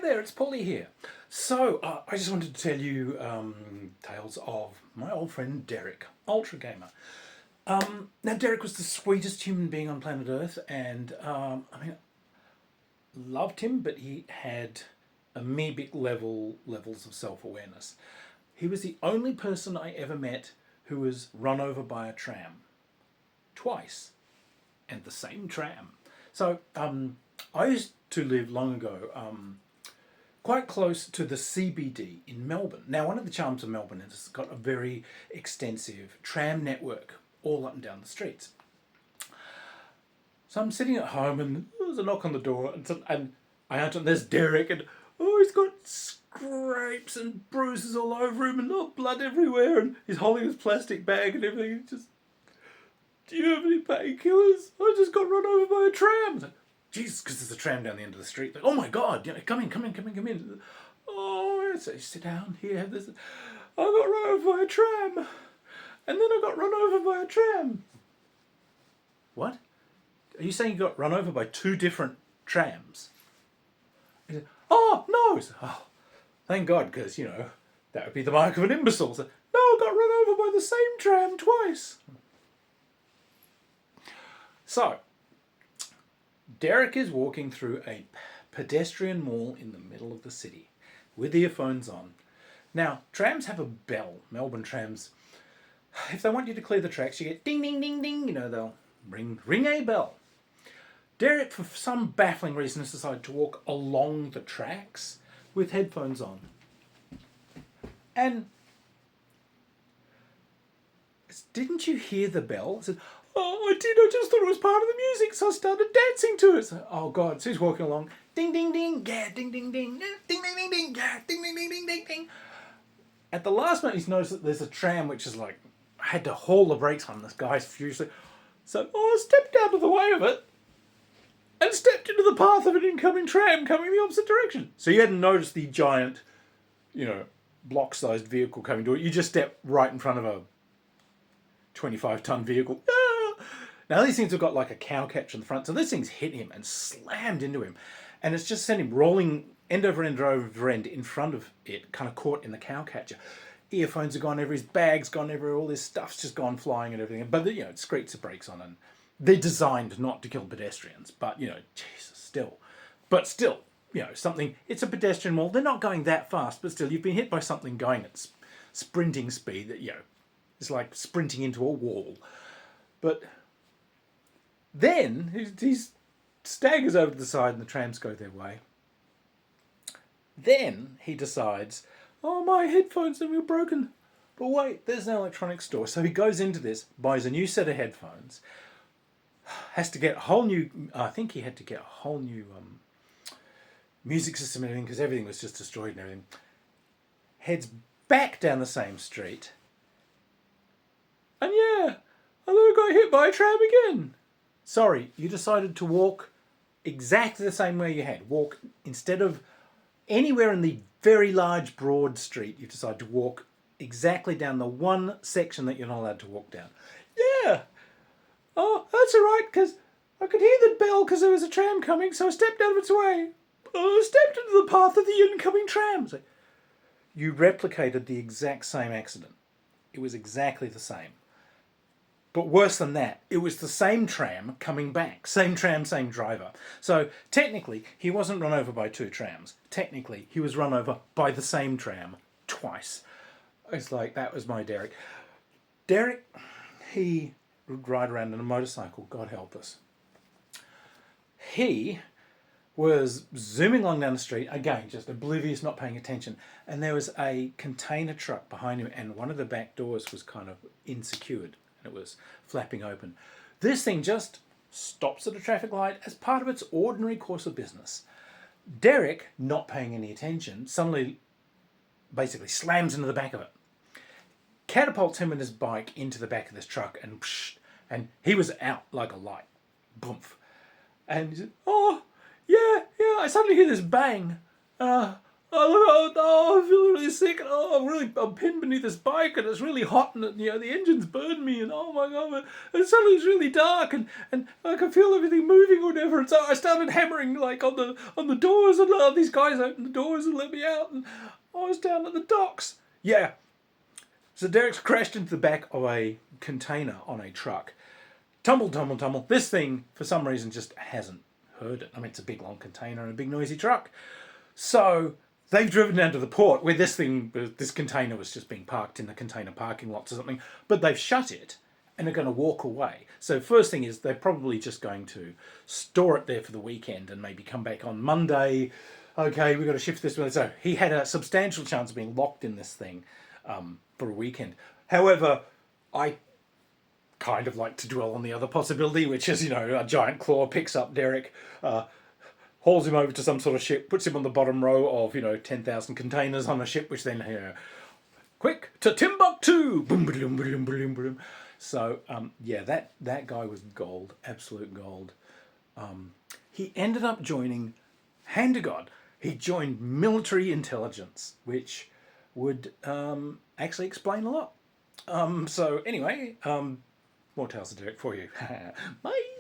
there, it's Paulie here. So, I just wanted to tell you tales of my old friend Derrick, Ultra Gamer. Now, Derrick was the sweetest human being on planet Earth, and loved him, but he had amoebic levels of self-awareness. He was the only person I ever met who was run over by a tram. Twice. And the same tram. So, I used to live long ago quite close to the CBD in Melbourne. Now, one of the charms of Melbourne is it's got a very extensive tram network all up and down the streets. So I'm sitting at home and there's a knock on the door and I answer and there's Derrick and he's got scrapes and bruises all over him and blood everywhere and he's holding his plastic bag and everything. Just, do you have any painkillers? I just got run over by a tram. Like, Jesus, because there's a tram down the end of the street. Like, oh my God, come in. Oh, so you sit down here, have this. I got run over by a tram. And then I got run over by a tram. What? Are you saying you got run over by two different trams? He said, oh, no. Said, oh, thank God, because, that would be the mark of an imbecile. Said, no, I got run over by the same tram twice. So, Derrick is walking through a pedestrian mall in the middle of the city with earphones on. Now, trams have a bell. Melbourne trams, if they want you to clear the tracks, you get ding, ding, ding, ding. They'll ring a bell. Derrick, for some baffling reason, has decided to walk along the tracks with headphones on. And didn't you hear the bell? I said, oh, I did. I just thought it was part of the music, so I started dancing to it. So, oh, God. So he's walking along. Ding, ding, ding. Yeah, ding, ding, ding. Ding, ding, ding, ding. Yeah, ding, ding, ding, ding, ding, ding. At the last moment, he's noticed that there's a tram which is like, I had to haul the brakes on. This guy's furiously. So I stepped out of the way of it and stepped into the path of an incoming tram coming the opposite direction. So you hadn't noticed the giant, block-sized vehicle coming to it. You just stepped right in front of a 25-ton vehicle. Ah! Now these things have got like a cow catch in the front, so this thing's hit him and slammed into him. And it's just sent him rolling end over end over end in front of it, kind of caught in the cow catcher. Earphones are gone everywhere, his bag's gone everywhere, all this stuff's just gone flying and everything. But, it screeches the brakes on and they're designed not to kill pedestrians. But, Jesus, still. But still, something, it's a pedestrian mall. They're not going that fast, but still, you've been hit by something going at sprinting speed that, it's like sprinting into a wall. But then he staggers over to the side and the trams go their way. Then he decides, oh, my headphones are broken. But wait, there's an electronics store. So he goes into this, buys a new set of headphones, has to get a whole new, I think he had to get a whole new music system and everything because everything was just destroyed and everything. Heads back down the same street. And yeah, I then I got hit by a tram again. Sorry, you decided to walk exactly the same way you had. Walk, instead of anywhere in the very large, broad street, you decide to walk exactly down the one section that you're not allowed to walk down. Yeah. Oh, that's all right, because I could hear the bell because there was a tram coming, so I stepped out of its way. I stepped into the path of the incoming tram. So you replicated the exact same accident. It was exactly the same. But worse than that, it was the same tram coming back. Same tram, same driver. So technically, he wasn't run over by two trams. Technically, he was run over by the same tram twice. It's like, that was my Derrick. Derrick, he would ride around on a motorcycle, God help us. He was zooming along down the street, again, just oblivious, not paying attention. And there was a container truck behind him, and one of the back doors was kind of insecured. And it was flapping open. This thing just stops at a traffic light as part of its ordinary course of business. Derrick, not paying any attention, suddenly basically slams into the back of it. Catapults him and his bike into the back of this truck and he was out like a light. Boomf. And he said, oh, yeah, I suddenly hear this bang. oh, I feel really sick, and I'm pinned beneath this bike, and it's really hot, and the engine's burned me, and oh my god, and suddenly it's really dark, and I can feel everything moving or whatever. And so I started hammering like on the doors, and these guys opened the doors and let me out, and I was down at the docks. Yeah. So Derrick's crashed into the back of a container on a truck. Tumble, tumble, tumble. This thing, for some reason, just hasn't heard it. I mean, it's a big long container and a big noisy truck. So they've driven down to the port where this container was just being parked in the container parking lots or something, but they've shut it and are going to walk away. So first thing is they're probably just going to store it there for the weekend and maybe come back on Monday. Okay, we've got to shift this one. So he had a substantial chance of being locked in this thing for a weekend. However, I kind of like to dwell on the other possibility, which is, a giant claw picks up Derrick, hauls him over to some sort of ship, puts him on the bottom row of, 10,000 containers on a ship, which then, quick, to Timbuktu! Boom, boom, boom, boom, boom. So, that guy was gold, absolute gold. He ended up joining, hand to God, he joined military intelligence, which would actually explain a lot. So, anyway, more tales of Derrick for you. Bye!